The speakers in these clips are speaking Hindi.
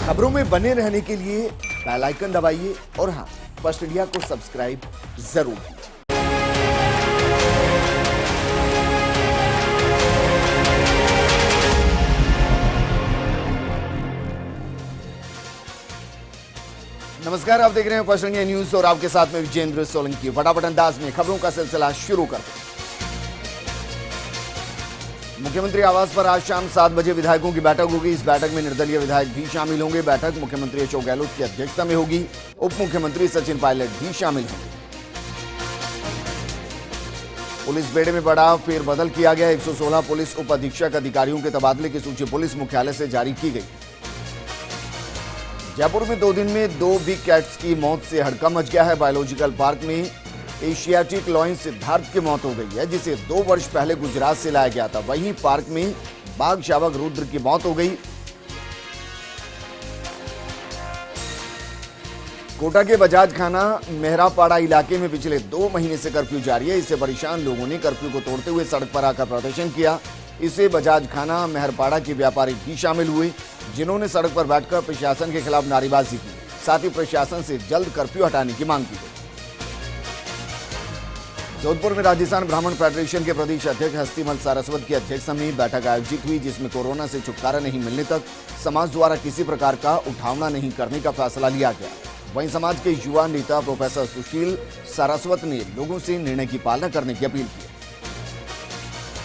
खबरों में बने रहने के लिए बेल आइकन दबाइए और हाँ, फर्स्ट इंडिया को सब्सक्राइब जरूर कीजिए। नमस्कार, आप देख रहे हैं फर्स्ट इंडिया न्यूज और आपके साथ में विजेंद्र सोलंकी। फटाफट अंदाज में खबरों का सिलसिला शुरू करते हैं। मुख्यमंत्री आवास पर आज शाम 7 बजे विधायकों की बैठक होगी। इस बैठक में निर्दलीय विधायक भी शामिल होंगे। बैठक मुख्यमंत्री अशोक गहलोत की अध्यक्षता में होगी। उप मुख्यमंत्री सचिन पायलट भी शामिल होंगे। पुलिस बेड़े में बड़ा फेरबदल किया गया। 116 पुलिस उप अधीक्षक अधिकारियों के तबादले की सूची पुलिस मुख्यालय से जारी की गई। जयपुर में 2 दिन में 2 बिग कैट्स की मौत से हड़कंप मच गया है। बायोलॉजिकल पार्क में एशियाटिक लॉयन सिद्धार्थ की मौत हो गई है, जिसे 2 वर्ष पहले गुजरात से लाया गया था। वहीं पार्क में बाघ शावक रुद्र की मौत हो गई। कोटा के बजाज खाना मेहरापाड़ा इलाके में पिछले 2 महीने से कर्फ्यू जारी है। इससे परेशान लोगों ने कर्फ्यू को तोड़ते हुए सड़क पर आकर प्रदर्शन किया। इससे बजाज खाना मेहरपाड़ा के व्यापारी भी शामिल हुए, जिन्होंने सड़क पर बैठकर प्रशासन के खिलाफ नारेबाजी की। साथ ही प्रशासन से जल्द कर्फ्यू हटाने की मांग की गई। जोधपुर में राजस्थान ब्राह्मण फेडरेशन के प्रदेश अध्यक्ष हस्तीमल सारस्वत की अध्यक्षता में बैठक आयोजित हुई, जिसमें कोरोना से छुटकारा नहीं मिलने तक समाज द्वारा किसी प्रकार का उठावना नहीं करने का फैसला लिया गया। वहीं समाज के युवा नेता प्रोफेसर सुशील सारस्वत ने लोगों से निर्णय की पालना करने की अपील की।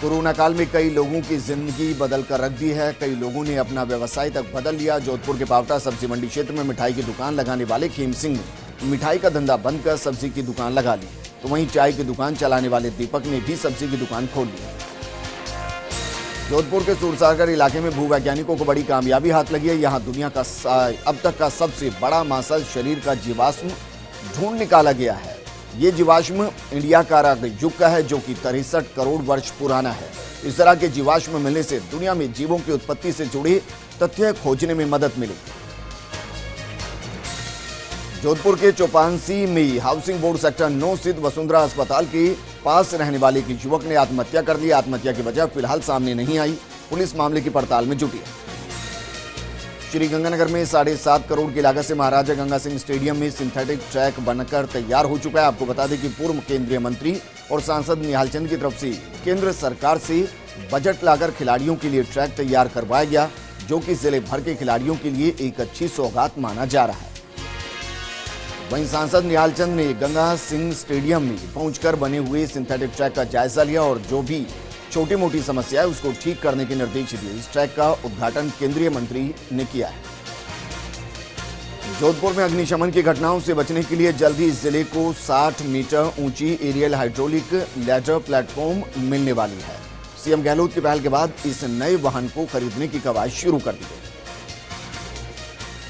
कोरोना काल में कई लोगों की जिंदगी बदल कर रख दी है। कई लोगों ने अपना व्यवसाय तक बदल लिया। जोधपुर के पावटा सब्जी मंडी क्षेत्र में मिठाई की दुकान लगाने वाले खेम सिंह ने मिठाई का धंधा बंद कर सब्जी की दुकान लगा ली, तो वहीं चाय की दुकान चलाने वाले दीपक ने भी सब्जी की दुकान खोल ली। जोधपुर के सूरसागर इलाके में भूवैज्ञानिकों को बड़ी कामयाबी हाथ लगी है। यहाँ दुनिया का अब तक का सबसे बड़ा मांसल शरीर का जीवाश्म ढूंढ निकाला गया है। ये जीवाश्म इंडिया कारक युग का है, जो कि 63 करोड़ वर्ष पुराना है। इस तरह के जीवाश्म मिलने से दुनिया में जीवों की उत्पत्ति से जुड़े तथ्य खोजने में मदद मिलेगी। जोधपुर के चौपांसी में हाउसिंग बोर्ड सेक्टर 9 स्थित वसुंधरा अस्पताल के पास रहने वाले एक युवक ने आत्महत्या कर ली। आत्महत्या की वजह फिलहाल सामने नहीं आई। पुलिस मामले की पड़ताल में जुटी है। श्रीगंगानगर में 7.5 करोड़ की लागत से महाराजा गंगा सिंह स्टेडियम में सिंथेटिक ट्रैक बनकर तैयार हो चुका है। आपको बता दें कि पूर्व केंद्रीय मंत्री और सांसद निहाल चंद की तरफ से केंद्र सरकार से बजट लाकर खिलाड़ियों के लिए ट्रैक तैयार करवाया गया, जो कि जिले भर के खिलाड़ियों के लिए एक अच्छी सौगात माना जा रहा है। वहीं सांसद निहाल चंद ने गंगा सिंह स्टेडियम में पहुंचकर बने हुए सिंथेटिक ट्रैक का जायजा लिया और जो भी छोटी मोटी समस्या है उसको ठीक करने के निर्देश दिए। इस ट्रैक का उद्घाटन केंद्रीय मंत्री ने किया है। जोधपुर में अग्निशमन की घटनाओं से बचने के लिए जल्द ही जिले को 60 मीटर ऊंची एरियल हाइड्रोलिक लैडर प्लेटफॉर्म मिलने वाली है। सीएम गहलोत की पहल के बाद इस नए वाहन को खरीदने की कवायद शुरू कर दी गई।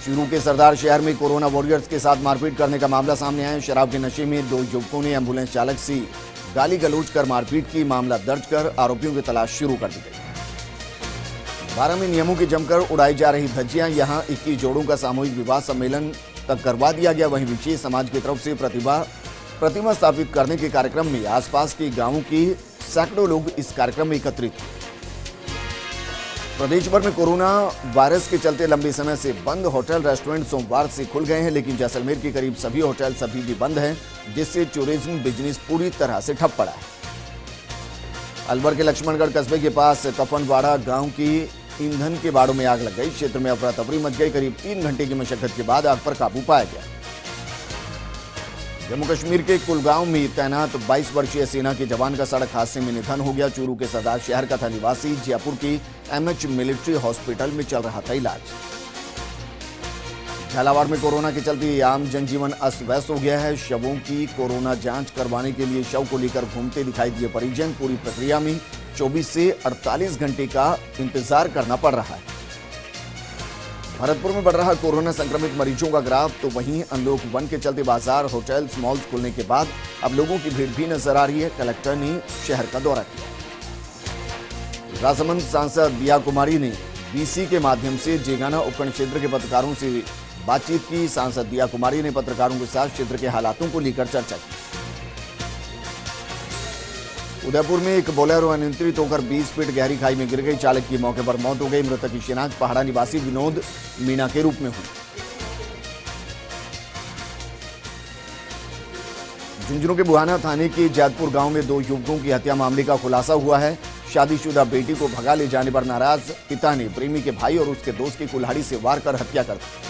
चूरू के सरदार शहर में कोरोना वॉरियर्स के साथ मारपीट करने का मामला सामने आया। शराब के नशे में 2 युवकों ने एम्बुलेंस चालक से गाली गलौज कर मारपीट की। मामला दर्ज कर आरोपियों की तलाश शुरू कर दी गई। 12 में नियमों की जमकर उड़ाई जा रही धज्जियां। यहां 21 जोड़ों का सामूहिक विवाह सम्मेलन तक करवा दिया गया। वहीं विशेष समाज की तरफ से प्रतिमा स्थापित करने के कार्यक्रम में आसपास के गांवों के सैकड़ों लोग इस कार्यक्रम में एकत्रित हुए। प्रदेश भर में कोरोना वायरस के चलते लंबे समय से बंद होटल रेस्टोरेंट सोमवार से खुल गए हैं, लेकिन जैसलमेर के करीब सभी होटल अभी भी बंद हैं, जिससे टूरिज्म बिजनेस पूरी तरह से ठप पड़ा है। अलवर के लक्ष्मणगढ़ कस्बे के पास कफनवाड़ा गांव की ईंधन के बाड़ों में आग लग गई। क्षेत्र में अफरा तफरी मच गई। करीब 3 घंटे की मशक्कत के बाद आग पर काबू पाया गया। जम्मू कश्मीर के कुलगांव में तैनात 22 वर्षीय सेना के जवान का सड़क हादसे में निधन हो गया। चूरू के सरदार शहर का था निवासी। जयपुर की एमएच मिलिट्री हॉस्पिटल में चल रहा था इलाज। झालावाड़ में कोरोना के चलते आम जनजीवन अस्त व्यस्त हो गया है। शवों की कोरोना जांच करवाने के लिए शव को लेकर घूमते दिखाई दिए परिजन। पूरी प्रक्रिया में 24 से 48 घंटे का इंतजार करना पड़ रहा है। भरतपुर में बढ़ रहा कोरोना संक्रमित मरीजों का ग्राफ, तो वहीं अनलॉक 1 के चलते बाजार, होटल्स, मॉल्स खुलने के बाद अब लोगों की भीड़ भी नजर आ रही है। कलेक्टर ने शहर का दौरा किया। राजसमंद सांसद दिया कुमारी ने बीसी के माध्यम से जेगाना उपखंड क्षेत्र के पत्रकारों से बातचीत की। सांसद दिया कुमारी ने पत्रकारों के साथ क्षेत्र के हालातों को लेकर चर्चा की। उदयपुर में एक बोलेरो अनियंत्रित होकर 20 फीट गहरी खाई में गिर गई। चालक की मौके पर मौत हो गई। मृतक की शिनाख्त पहाड़ा निवासी विनोद मीणा के रूप में हुई। झुंझुनू के बुहाना थाने के जैतपुर गांव में 2 युवकों की हत्या मामले का खुलासा हुआ है। शादीशुदा बेटी को भगा ले जाने पर नाराज पिता ने प्रेमी के भाई और उसके दोस्त की कुल्हाड़ी से वार कर हत्या कर दी।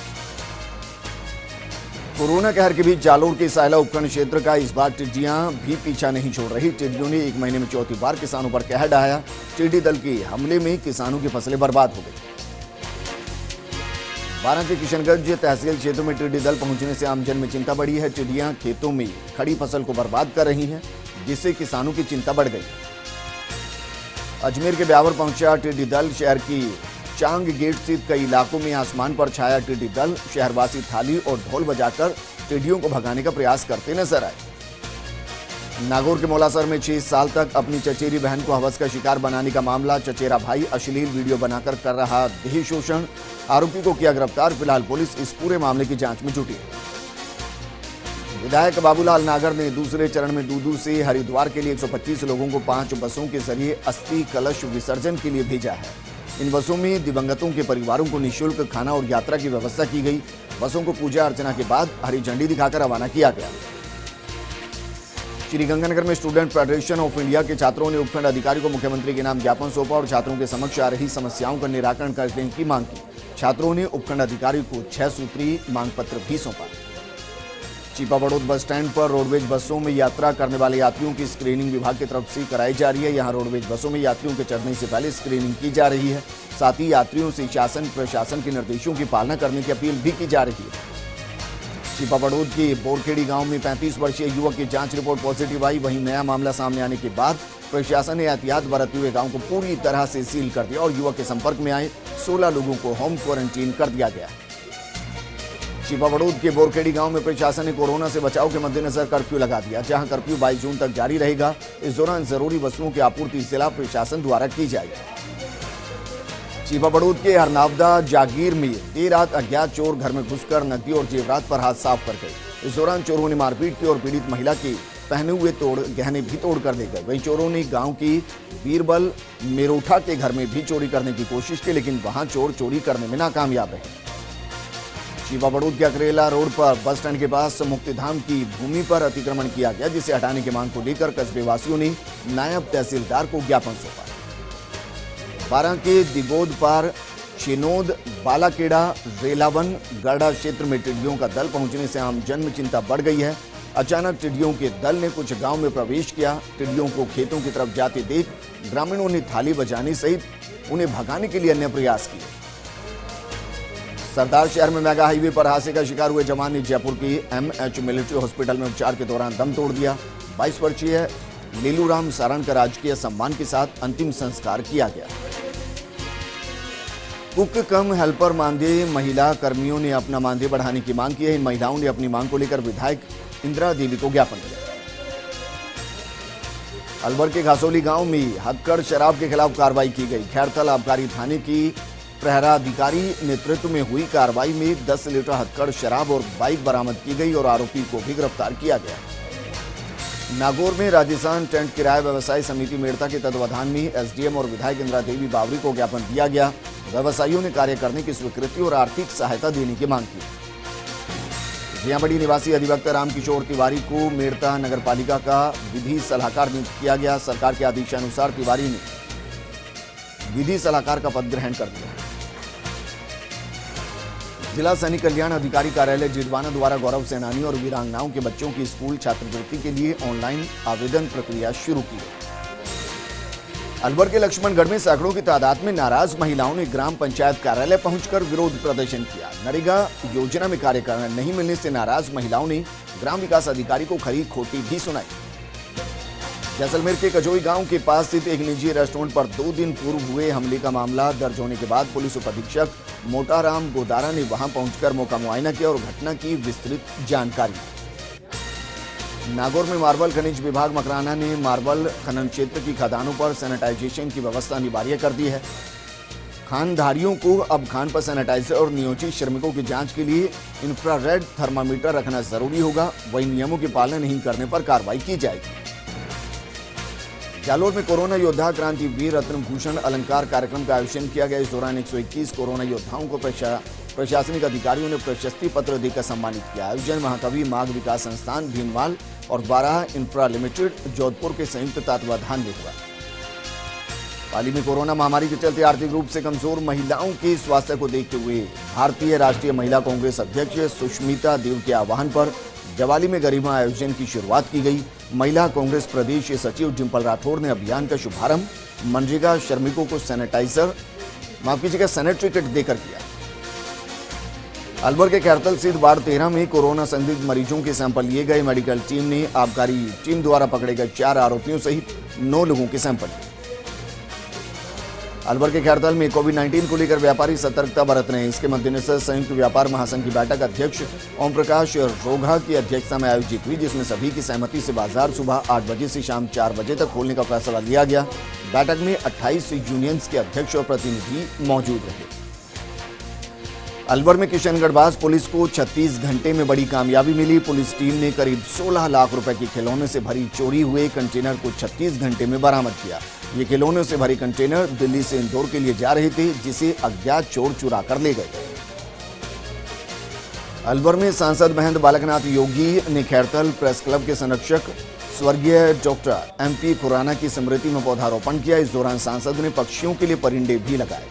कोरोना कहर के बीच जालोर के सायला उपखंड क्षेत्र का इस बार टिड्डियां भी पीछा नहीं छोड़ रही। टिड्डियों ने 1 महीने में चौथी बार किसानों पर कहर ढाया। टिड्डी दल के हमले में किसानों की फसलें बर्बाद हो गई। 12 के किशनगंज तहसील क्षेत्र में टिड्डी दल पहुंचने से आमजन में चिंता बढ़ी है। टिड्डियां खेतों में खड़ी फसल को बर्बाद कर रही हैं, जिससे किसानों की चिंता बढ़ गई। अजमेर के ब्यावर पहुंचा टिड्डी दल। शहर की चांग गेट स्थित कई इलाकों में आसमान पर छाया टिड्डी दल। शहरवासी थाली और ढोल बजाकर टिड्डियों को भगाने का प्रयास करते नजर आए। नागौर के मौलासर में 6 साल तक अपनी चचेरी बहन को हवस का शिकार बनाने का मामला। चचेरा भाई अश्लील वीडियो बनाकर कर रहा देह शोषण। आरोपी को किया गिरफ्तार। फिलहाल पुलिस इस पूरे मामले की जांच में जुटी है। विधायक बाबूलाल नागर ने दूसरे चरण में दूदू से हरिद्वार के लिए 125 लोगों को 5 बसों के जरिए अस्थि कलश विसर्जन के लिए भेजा है। इन बसों में दिवंगतों के परिवारों को निःशुल्क खाना और यात्रा की व्यवस्था की गई। बसों को पूजा अर्चना के बाद हरी झंडी दिखाकर रवाना किया गया। श्रीगंगानगर में स्टूडेंट फेडरेशन ऑफ इंडिया के छात्रों ने उपखंड अधिकारी को मुख्यमंत्री के नाम ज्ञापन सौंपा और छात्रों के समक्ष आ रही समस्याओं का निराकरण करने की मांग की। छात्रों ने उपखंड अधिकारी को 6 सूत्री मांग पत्र भी सौंपा। चीपा बड़ौद बस स्टैंड पर रोडवेज बसों में यात्रा करने वाले यात्रियों की स्क्रीनिंग विभाग की तरफ से कराई जा रही है। यहां रोडवेज बसों में यात्रियों के चढ़ने से पहले स्क्रीनिंग की जा रही है। साथ ही यात्रियों से शासन प्रशासन के निर्देशों की पालना करने की अपील भी की जा रही है। चीपा बड़ौद के बोरखेड़ी गांव में 35 वर्षीय युवक की जांच रिपोर्ट पॉजिटिव आई। वहीं नया मामला सामने आने के बाद प्रशासन ने एहतियात बरतते हुए गांव को पूरी तरह से सील कर दिया और युवक के संपर्क में आए 16 लोगों को होम क्वारंटीन कर दिया गया। चीपा बड़ौद के बोरखेड़ी गांव में प्रशासन ने कोरोना से बचाव के मद्देनजर कर्फ्यू लगा दिया, जहां कर्फ्यू 22 जून तक जारी रहेगा। इस दौरान जरूरी वस्तुओं की आपूर्ति जिला प्रशासन द्वारा की जाएगी। चीपा बड़ौद के हरनावदा जागीर में देर रात अज्ञात चोर घर में घुसकर नकदी और जेवरात पर हाथ साफ कर गए। इस दौरान चोरों ने मारपीट की और पीड़ित महिला के पहने हुए गहने भी तोड़ कर दे गए। वहीं चोरों ने गांव की बीरबल मेरोठा के घर में भी चोरी करने की कोशिश की, लेकिन वहां चोर चोरी करने में नाकामयाब रहे। चीपा बड़ौद के अकरेला रोड पर बस स्टैंड के पास मुक्तिधाम की भूमि पर अतिक्रमण किया गया, जिसे हटाने की मांग को लेकर कस्बे वासियों ने नायब तहसीलदार को ज्ञापन सौंपा। 12 के दिबोद पार चिनोद बालाकेड़ा रेलावन गढ़ा क्षेत्र में टिड्डियों का दल पहुंचने से आम जन में चिंता बढ़ गई है। अचानक टिड्डियों के दल ने कुछ गांव में प्रवेश किया। टिड्डियों को खेतों की तरफ जाते देख ग्रामीणों ने थाली बजाने सहित उन्हें भगाने के लिए अन्य प्रयास किए। सरदार शहर में मेगा हाईवे पर हादसे का शिकार हुए जवान ने जयपुर की MH मिलिट्री हॉस्पिटल में उपचार के दौरान दम तोड़ दिया। 22 वर्षीय लीलूराम सारण का राजकीय सम्मान के साथ अंतिम संस्कार किया गया। कुक कम हेल्पर मानदेय महिला कर्मियों ने अपना मानदेय बढ़ाने की मांग की है। इन महिलाओं ने अपनी मांग को लेकर विधायक इंदिरा देवी को ज्ञापन दिया। अलवर के घासोली गांव में हथकड़ शराब के खिलाफ कार्रवाई की गई। खैरथल आबकारी थाने की प्रहराधिकारी नेतृत्व में हुई कार्रवाई में 10 लीटर हथकड़ शराब और बाइक बरामद की गई और आरोपी को भी गिरफ्तार किया गया। नागौर में राजस्थान टेंट किराया व्यवसायी समिति मेड़ता के तत्वाधान में SDM और विधायक इंदिरा देवी बावरी को ज्ञापन दिया गया। व्यवसायियों ने कार्य करने की स्वीकृति और आर्थिक सहायता देने की मांग की। जियाबड़ी निवासी अधिवक्ता रामकिशोर तिवारी को मेड़ता नगरपालिका का विधि सलाहकार नियुक्त किया गया। सरकार के आदेशानुसार तिवारी ने विधि सलाहकार का पद ग्रहण कर दिया। जिला सैनिक कल्याण अधिकारी कार्यालय जिडवाना द्वारा गौरव सेनानी और वीरांगनाओं के बच्चों की स्कूल छात्रवृत्ति के लिए ऑनलाइन आवेदन प्रक्रिया शुरू की। अलवर के लक्ष्मणगढ़ में सैकड़ों की तादाद में नाराज महिलाओं ने ग्राम पंचायत कार्यालय पहुंचकर विरोध प्रदर्शन किया। नरेगा योजना में कार्य करना नहीं मिलने से नाराज महिलाओं ने ग्राम विकास अधिकारी को खरी खोटी भी सुनाई। जैसलमेर के कजोई गांव के पास स्थित एक निजी रेस्टोरेंट पर 2 दिन पूर्व हुए हमले का मामला दर्ज होने के बाद पुलिस उप अधीक्षक मोटाराम गोदारा ने वहां पहुंचकर मौका मुआयना किया और घटना की विस्तृत जानकारी। नागौर में मार्बल खनिज विभाग मकराना ने मार्बल खनन क्षेत्र की खदानों पर सैनिटाइजेशन की व्यवस्था अनिवार्य कर दी है। खानधारियों को अब खान पर सैनिटाइजर और नियोजित श्रमिकों की जांच के लिए इंफ्रारेड थर्मामीटर रखना जरूरी होगा। वहीं नियमों की पालना नहीं करने पर कार्रवाई की जाएगी। जालोर में कोरोना योद्धा क्रांतिवीर रत्नभूषण अलंकार कार्यक्रम का आयोजन किया गया। इस दौरान 121 कोरोना योद्धाओं को प्रशासनिक अधिकारियों ने प्रशस्ति पत्र देकर सम्मानित किया। आयोजन महाकवि माघ विकास संस्थान भीनमाल और बाराह इंफ्रा लिमिटेड जोधपुर के संयुक्त तत्वाधान में हुआ। पाली में कोरोना महामारी के चलते आर्थिक रूप से कमजोर महिलाओं के स्वास्थ्य को देखते हुए भारतीय राष्ट्रीय महिला कांग्रेस अध्यक्ष सुष्मिता देव के आह्वान पर जवाली में गरिमा आयोजन की शुरुआत की गई। महिला कांग्रेस प्रदेश सचिव डिंपल राठौर ने अभियान का शुभारंभ मनरेगा श्रमिकों को सैनिटरी किट देकर किया। अलवर के खैरतल स्थित वार्ड 13 में कोरोना संदिग्ध मरीजों के सैंपल लिए गए। मेडिकल टीम ने आबकारी टीम द्वारा पकड़े गए 4 आरोपियों सहित 9 लोगों के सैंपल लिए। अलवर के खैरतल में कोविड-19 को लेकर व्यापारी सतर्कता बरत रहे हैं। इसके मद्देनजर संयुक्त व्यापार महासंघ की बैठक अध्यक्ष ओम प्रकाश रोघा की अध्यक्षता में आयोजित हुई, जिसमें सभी की सहमति से बाजार सुबह 8 बजे से शाम 4 बजे तक खोलने का फैसला लिया गया। बैठक में 28 यूनियंस के अध्यक्ष और प्रतिनिधि मौजूद रहे। अलवर में किशनगढ़ पुलिस को 36 घंटे में बड़ी कामयाबी मिली। पुलिस टीम ने करीब 16 लाख रुपए के खिलौने से भरी चोरी हुए कंटेनर को 36 घंटे में बरामद किया। ये खिलौनों से भरी कंटेनर दिल्ली से इंदौर के लिए जा रहे थे, जिसे अज्ञात चोर चुरा कर ले गए। अलवर में सांसद महंत बालकनाथ योगी ने खैरतल प्रेस क्लब के संरक्षक स्वर्गीय डॉक्टर MP खुराना की स्मृति में पौधारोपण किया। इस दौरान सांसद ने पक्षियों के लिए परिंदे भी लगाए।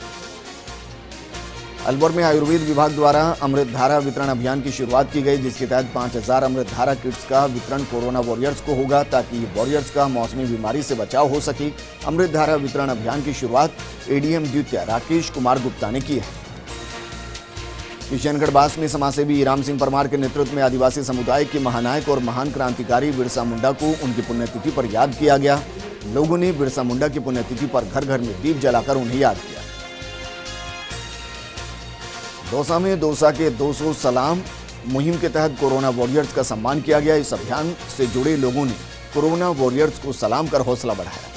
अलवर में आयुर्वेद विभाग द्वारा अमृत धारा वितरण अभियान की शुरुआत की गई, जिसके तहत 5000 अमृत धारा किट्स का वितरण कोरोना वॉरियर्स को होगा, ताकि वॉरियर्स का मौसमी बीमारी से बचाव हो सके। अमृत धारा वितरण अभियान की शुरुआत ADM द्वितीय राकेश कुमार गुप्ता ने की है। किशनगढ़ में समाजसेवी राम सिंह परमार के नेतृत्व में आदिवासी समुदाय के महानायक और महान क्रांतिकारी बिरसा मुंडा को उनकी पुण्यतिथि पर याद किया गया। लोगों ने बिरसा मुंडा की पुण्यतिथि पर घर घर में दीप जलाकर उन्हें याद किया। दौसा में दौसा के 200 सलाम मुहिम के तहत कोरोना वॉरियर्स का सम्मान किया गया। इस अभियान से जुड़े लोगों ने कोरोना वॉरियर्स को सलाम कर हौसला बढ़ाया।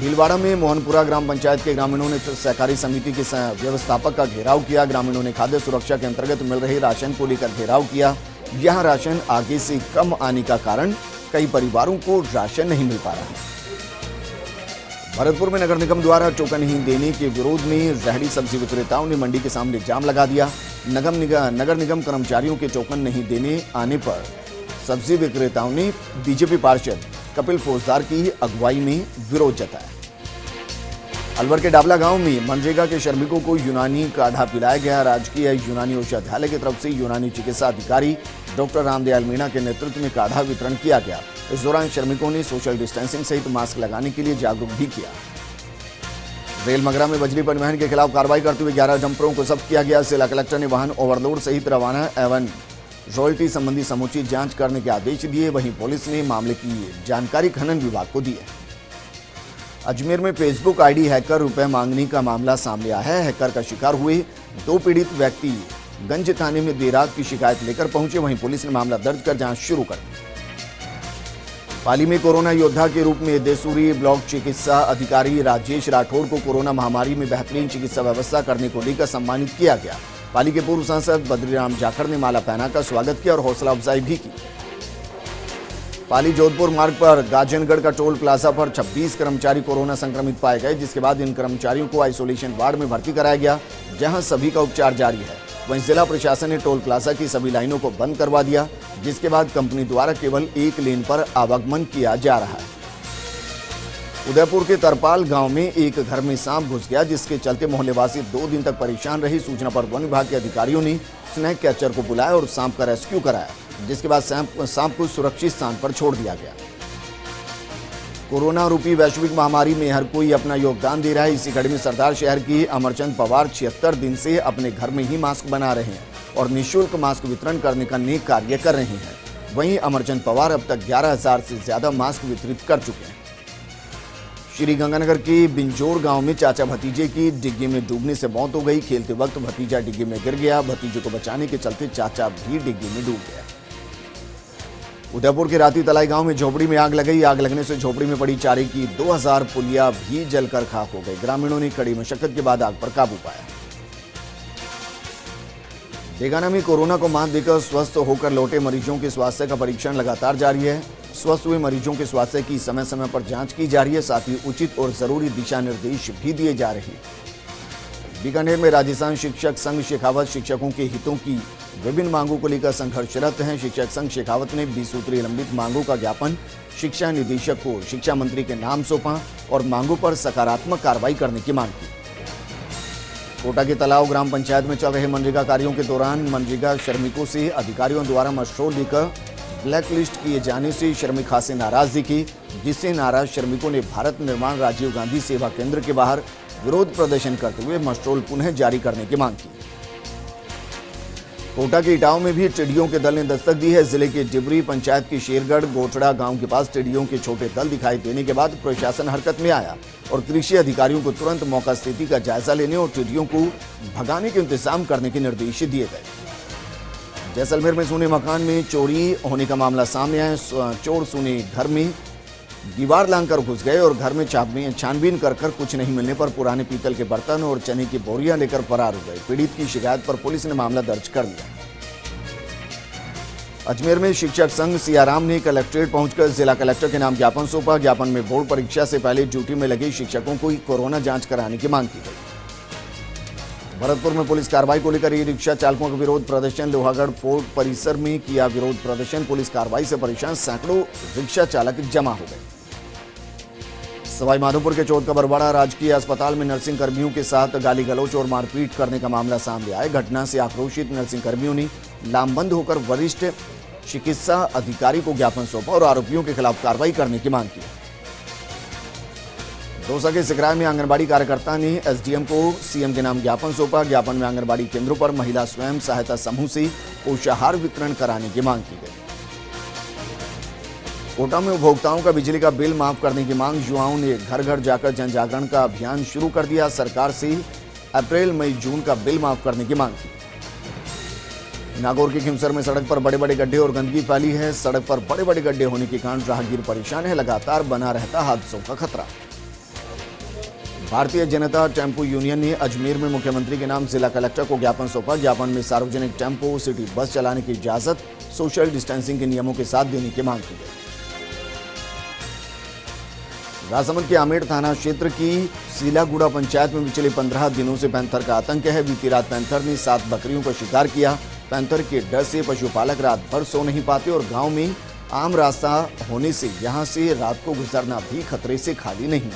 भीलवाड़ा में मोहनपुरा ग्राम पंचायत के ग्रामीणों ने सहकारी समिति के व्यवस्थापक का घेराव किया। ग्रामीणों ने खाद्य सुरक्षा के अंतर्गत मिल रहे राशन को लेकर घेराव किया। यहां राशन आगे से कम आने का कारण कई परिवारों को राशन नहीं मिल पा रहा है। भरतपुर में नगर निगम द्वारा टोकन नहीं देने के विरोध में रेहड़ी सब्जी विक्रेताओं ने मंडी के सामने जाम लगा दिया। नगर निगम कर्मचारियों के टोकन नहीं देने आने पर सब्जी विक्रेताओं ने बीजेपी पार्षद कपिल फौजदार की अगुवाई में विरोध जताया। अलवर के डाबला गांव में मनरेगा के श्रमिकों को यूनानी काढ़ा पिलाया गया। राजकीय यूनानी औषधालय की तरफ से यूनानी चिकित्सा अधिकारी डॉक्टर रामदयाल मीणा के नेतृत्व में काढ़ा वितरण किया गया। इस दौरान श्रमिकों ने सोशल डिस्टेंसिंग सहित मास्क लगाने के लिए जागरूक भी किया। रेल मगरा में बजरी परिवहन के खिलाफ कार्रवाई करते हुए 11 डंपरों को जब्त किया गया। जिला कलेक्टर ने वाहन ओवरलोड सहित रवाना एवं रॉयल्टी संबंधी समुचित जांच करने के आदेश दिए। वहीं पुलिस ने मामले की जानकारी खनन विभाग को दी है। अजमेर में फेसबुक आईडी हैकर रुपए मांगने का मामला सामने आया है। हैकर का शिकार हुए 2 पीड़ित व्यक्ति गंज थाने में देर रात की शिकायत लेकर पहुंचे। वहीं पुलिस ने मामला दर्ज कर जांच शुरू कर दी। पाली में कोरोना योद्धा के रूप में देसूरी ब्लॉक चिकित्सा अधिकारी राजेश राठौर को कोरोना महामारी में बेहतरीन चिकित्सा व्यवस्था करने को लेकर सम्मानित किया गया। पाली के पूर्व सांसद बद्रीराम जाखड़ ने माला पहनाकर स्वागत किया और हौसला अफजाई भी की। पाली जोधपुर मार्ग पर गाजनगढ़ का टोल प्लाजा पर 26 कर्मचारी कोरोना संक्रमित पाए गए, जिसके बाद इन कर्मचारियों को आइसोलेशन वार्ड में भर्ती कराया गया, जहां सभी का उपचार जारी है। वहीं जिला प्रशासन ने टोल प्लाजा की सभी लाइनों को बंद करवा दिया, जिसके बाद कंपनी द्वारा केवल एक लेन पर आवागमन किया जा रहा है। उदयपुर के तरपाल गांव में एक घर में सांप घुस गया, जिसके चलते मोहल्लेवासी 2 दिन तक परेशान रहे। सूचना पर वन विभाग के अधिकारियों ने स्नैक कैचर को बुलाया और सांप का रेस्क्यू कराया, जिसके बाद सांप को सुरक्षित स्थान पर छोड़ दिया गया। कोरोना रूपी वैश्विक महामारी में हर कोई अपना योगदान दे रहा है। इसी कड़ी में सरदार शहर की अमरचंद पवार 76 दिन से अपने घर में ही मास्क बना रहे हैं और निःशुल्क मास्क वितरण करने का नेक कार्य कर रहे हैं। वहीं अमरचंद पवार अब तक 11,000 से ज्यादा मास्क वितरित कर चुके हैं। श्री गंगानगर के बिंजोर गांव में चाचा भतीजे की डिग्गी में डूबने से मौत हो गई। खेलते वक्त भतीजा डिग्गी में गिर गया। भतीजे को बचाने के चलते चाचा भी डिग्गी में डूब गया। उदयपुर के राती तलाई गांव में झोपड़ी में आग लगी। आग लगने से झोपड़ी में पड़ी चारे की 2000 पुलिया भी जलकर खाक हो गई। ग्रामीणों ने कड़ी मशक्कत के बाद आग पर काबू पाया। डेगाना में कोरोना को मात देकर स्वस्थ होकर लौटे मरीजों के स्वास्थ्य का परीक्षण लगातार जारी है। स्वस्थ हुए मरीजों के स्वास्थ्य की समय समय पर जांच की जा रही है। साथ ही उचित और जरूरी दिशा निर्देश भी दिए जा रहे हैं। बीकानेर में राजस्थान शिक्षक संघ शेखावत शिक्षकों के हितों की विभिन्न मांगों को लेकर संघर्षरत हैं। शिक्षक संघ शेखावत ने 20 सूत्रीय लंबित मांगों का ज्ञापन शिक्षा निदेशक को शिक्षा मंत्री के नाम सौंपा और मांगों पर सकारात्मक कार्रवाई करने की मांग की। कोटा के तलाव ग्राम पंचायत में चल रहे मनरेगा कार्यों के दौरान मनरेगा श्रमिकों से अधिकारियों द्वारा मशरूर लेकर ब्लैक लिस्ट किए जाने से श्रमिक खासे नाराज दिखे, जिससे नाराज श्रमिकों ने भारत निर्माण राजीव गांधी सेवा केंद्र के बाहर विरोध प्रदर्शन करते हुए मशरूल पुनः जारी करने की मांग की। कोटा के इटावा में भी टिड्डियों के दल ने दस्तक दी है। जिले के डिबरी पंचायत के शेरगढ़ गोटड़ा गांव के पास टिड्डियों के छोटे दल दिखाई देने के बाद प्रशासन हरकत में आया और कृषि अधिकारियों को तुरंत मौका स्थिति का जायजा लेने और टिड्डियों को भगाने के इंतजाम करने के निर्देश दिए गए। जैसलमेर में सोने मकान में चोरी होने का मामला सामने आया। चोर सोने घर में दीवार लांघकर घुस गए और घर में छानबीन कर कुछ नहीं मिलने पर पुराने पीतल के बर्तन और चने की बोरियां लेकर फरार हो गए। पीड़ित की शिकायत पर पुलिस ने मामला दर्ज कर लिया। अजमेर में शिक्षक संघ सियाराम ने कलेक्ट्रेट पहुंचकर जिला कलेक्टर के नाम ज्ञापन सौंपा। ज्ञापन में बोर्ड परीक्षा से पहले ड्यूटी में लगे शिक्षकों को कोरोना जांच कराने की मांग की गई। भरतपुर में पुलिस कार्रवाई को लेकर ई रिक्शा चालकों का विरोध प्रदर्शन। लोहागढ़ फोर्ट परिसर में किया विरोध प्रदर्शन। पुलिस कार्रवाई से परेशान सैकड़ों रिक्शा चालक जमा हो गए। सवाईमाधोपुर के चौथ का बरवाड़ा राजकीय अस्पताल में नर्सिंग कर्मियों के साथ गाली गलौच और मारपीट करने का मामला सामने आया। घटना से आक्रोशित नर्सिंग कर्मियों ने लामबंद होकर वरिष्ठ चिकित्सा अधिकारी को ज्ञापन सौंपा और आरोपियों के खिलाफ कार्रवाई करने की मांग की। दौसा के सिकराय में आंगनबाड़ी कार्यकर्ता ने एसडीएम को सीएम के नाम ज्ञापन सौंपा। ज्ञापन में आंगनबाड़ी केंद्रों पर महिला स्वयं सहायता समूह से पोषाहार वितरण कराने की मांग की गई। कोटा में उपभोक्ताओं का बिजली का बिल माफ करने की मांग। युवाओं ने घर घर जाकर जन जागरण का अभियान शुरू कर दिया। सरकार से अप्रैल मई जून का बिल माफ करने की मांग की। नागौर के खिमसर में सड़क पर बड़े बड़े गड्ढे और गंदगी फैली है। सड़क पर बड़े बड़े गड्ढे होने के कारण राहगीर परेशान है। लगातार बना रहता हादसों का खतरा। भारतीय जनता टेम्पो यूनियन ने अजमेर में मुख्यमंत्री के नाम जिला कलेक्टर को ज्ञापन सौंपा। ज्ञापन में सार्वजनिक टेम्पो सिटी बस चलाने की इजाजत सोशल डिस्टेंसिंग के नियमों के साथ देने की मांग की गई। राजसमंद के आमेर थाना क्षेत्र की सीलागुड़ा पंचायत में पिछले 15 दिनों से पैंथर का आतंक है। बीती रात पैंथर ने 7 बकरियों का शिकार किया। पैंथर के डर से पशुपालक रात भर सो नहीं पाते और गांव में आम रास्ता होने से यहां से रात को गुजरना भी खतरे से खाली नहीं।